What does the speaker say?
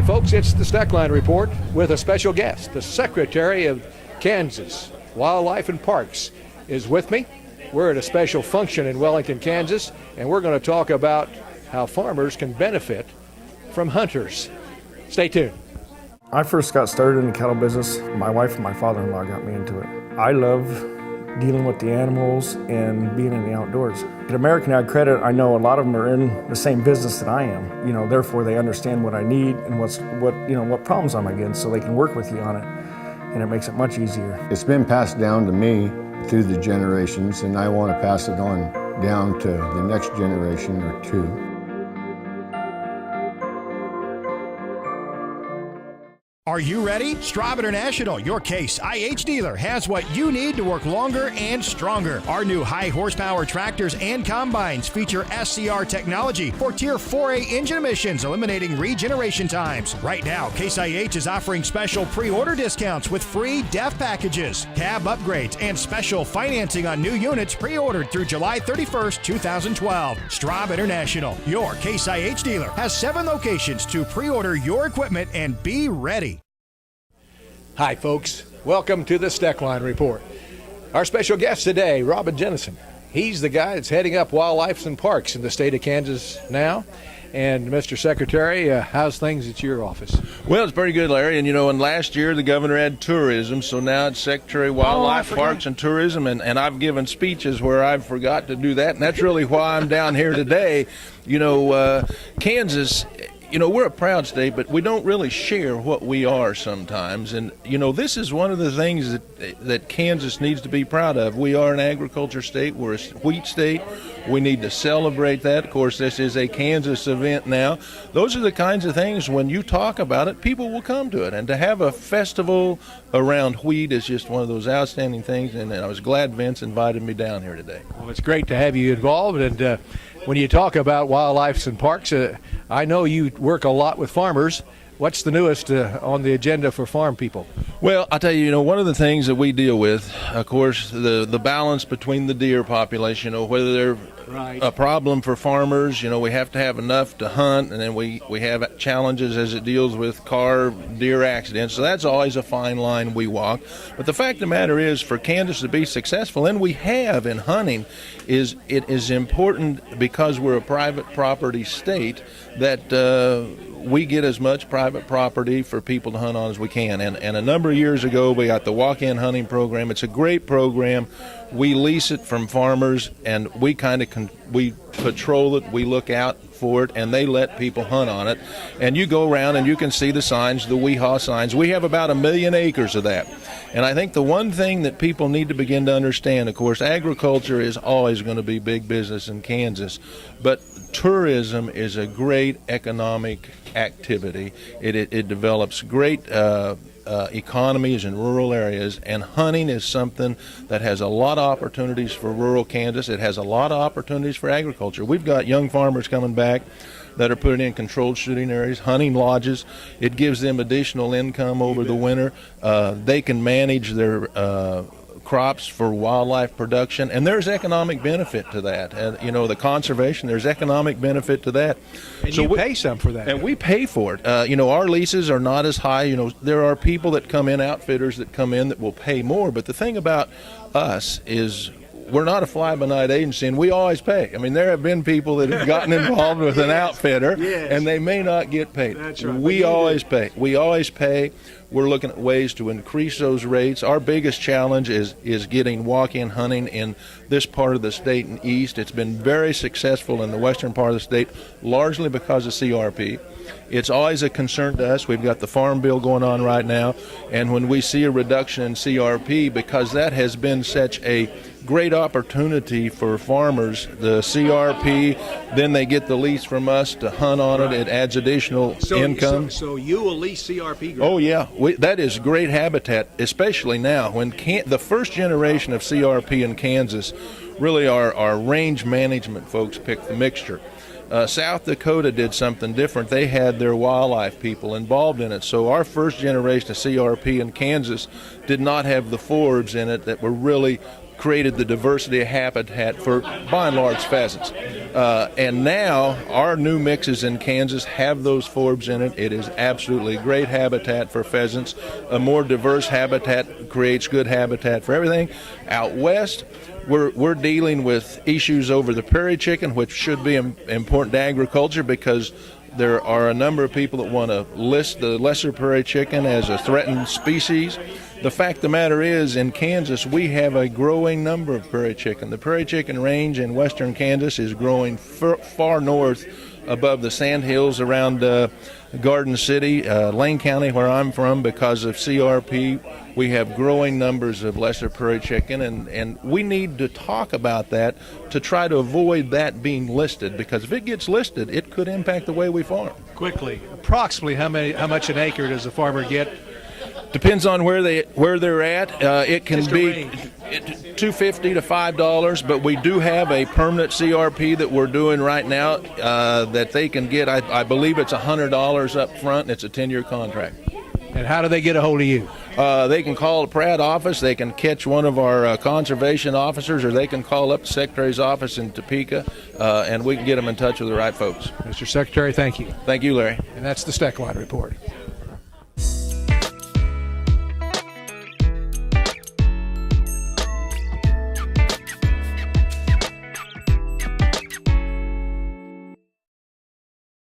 folks, it's the Steckline Report with a special guest. The Secretary of Kansas Wildlife and Parks is with me. We're at a special function in Wellington, Kansas, and we're going to talk about how farmers can benefit from hunters. Stay tuned. I first got started in the cattle business. My wife and my father-in-law got me into it. I love dealing with the animals and being in the outdoors. At American Ag Credit, I know a lot of them are in the same business that I am. Therefore they understand what I need and what problems I'm against, so they can work with you on it, and it makes it much easier. It's been passed down to me through the generations, and I want to pass it on down to the next generation or two. Are you ready? Straub International, your Case IH dealer, has what you need to work longer and stronger. Our new high horsepower tractors and combines feature SCR technology for Tier 4A engine emissions, eliminating regeneration times. Right now, Case IH is offering special pre-order discounts with free DEF packages, cab upgrades, and special financing on new units pre-ordered through July 31st, 2012. Straub International, your Case IH dealer, has 7 locations to pre-order your equipment and be ready. Hi, folks. Welcome to the Steckline Report. Our special guest today, Robin Jennison. He's the guy that's heading up wildlife and parks in the state of Kansas now. And Mr. Secretary, how's things at your office? Well, it's pretty good, Larry. And last year the governor had tourism, so now it's Secretary of Wildlife, Parks, and Tourism. And I've given speeches where I forgot to do that, and that's really why I'm down here today. Kansas, we're a proud state, but we don't really share what we are sometimes. And, this is one of the things that Kansas needs to be proud of. We are an agriculture state. We're a wheat state. We need to celebrate that. Of course, this is a Kansas event now. Those are the kinds of things, when you talk about it, people will come to it. And to have a festival around wheat is just one of those outstanding things. And I was glad Vince invited me down here today. Well, it's great to have you involved. And when you talk about wildlife and parks, I know you work a lot with farmers. What's the newest on the agenda for farm people? Well, I'll tell you, one of the things that we deal with, of course, the balance between the deer population, whether they're a problem for farmers, we have to have enough to hunt, and then we have challenges as it deals with deer accidents. So that's always a fine line we walk. But the fact of the matter is, for Kansas to be successful, and we have in hunting, it is important, because we're a private property state, that we get as much private property for people to hunt on as we can. And a number of years ago, we got the walk-in hunting program. It's a great program. We lease it from farmers, and we we patrol it. We look out for it, and they let people hunt on it. And you go around and you can see the signs, the WEHA signs. We have about 1 million acres of that. And I think the one thing that people need to begin to understand, of course, agriculture is always going to be big business in Kansas, but tourism is a great economic activity. It develops great economies in rural areas, and hunting is something that has a lot of opportunities for rural Kansas. It has a lot of opportunities for agriculture. We've got young farmers coming back that are putting in controlled shooting areas, hunting lodges. It gives them additional income over the winter. They can manage their crops for wildlife production, and there's economic benefit to that. And the conservation, there's economic benefit to that. And so you pay some for that. And we pay for it. Our leases are not as high. There are people that come in, outfitters that come in, that will pay more. But the thing about us is, we're not a fly-by-night agency, and we always pay. There have been people that have gotten involved with an outfitter, and they may not get paid. That's right. We always pay. We always pay. We're looking at ways to increase those rates. Our biggest challenge is getting walk-in hunting in this part of the state and east. It's been very successful in the western part of the state, largely because of CRP. It's always a concern to us. We've got the farm bill going on right now, and when we see a reduction in CRP, because that has been such a great opportunity for farmers, the CRP, then they get the lease from us to hunt on it. It adds additional income. So you will lease CRP ground? Oh, yeah. That is great habitat, especially now when the first generation of CRP in Kansas, really our range management folks picked the mixture. South Dakota did something different. They had their wildlife people involved in it. So our first generation of CRP in Kansas did not have the forbs in it that were really created the diversity of habitat for, by and large, pheasants. And now our new mixes in Kansas have those forbs in it. It is absolutely great habitat for pheasants. A more diverse habitat creates good habitat for everything. Out west, we're dealing with issues over the prairie chicken, which should be important to agriculture because there are a number of people that want to list the lesser prairie chicken as a threatened species. The fact of the matter is, in Kansas, we have a growing number of prairie chicken. The prairie chicken range in western Kansas is growing far north above the sand hills around Garden City, Lane County, where I'm from, because of CRP. We have growing numbers of lesser prairie chicken, and we need to talk about that to try to avoid that being listed, because if it gets listed, it could impact the way we farm. Quickly, approximately how much an acre does a farmer get? Depends on where they're at. It can be $2.50 to $5, but we do have a permanent CRP that we're doing right now that they can get. I believe it's $100 up front, and it's a 10-year contract. And how do they get a hold of you? They can call the Pratt office, they can catch one of our conservation officers, or they can call up the Secretary's office in Topeka, and we can get them in touch with the right folks. Mr. Secretary, thank you. Thank you, Larry. And that's the Steckline Report.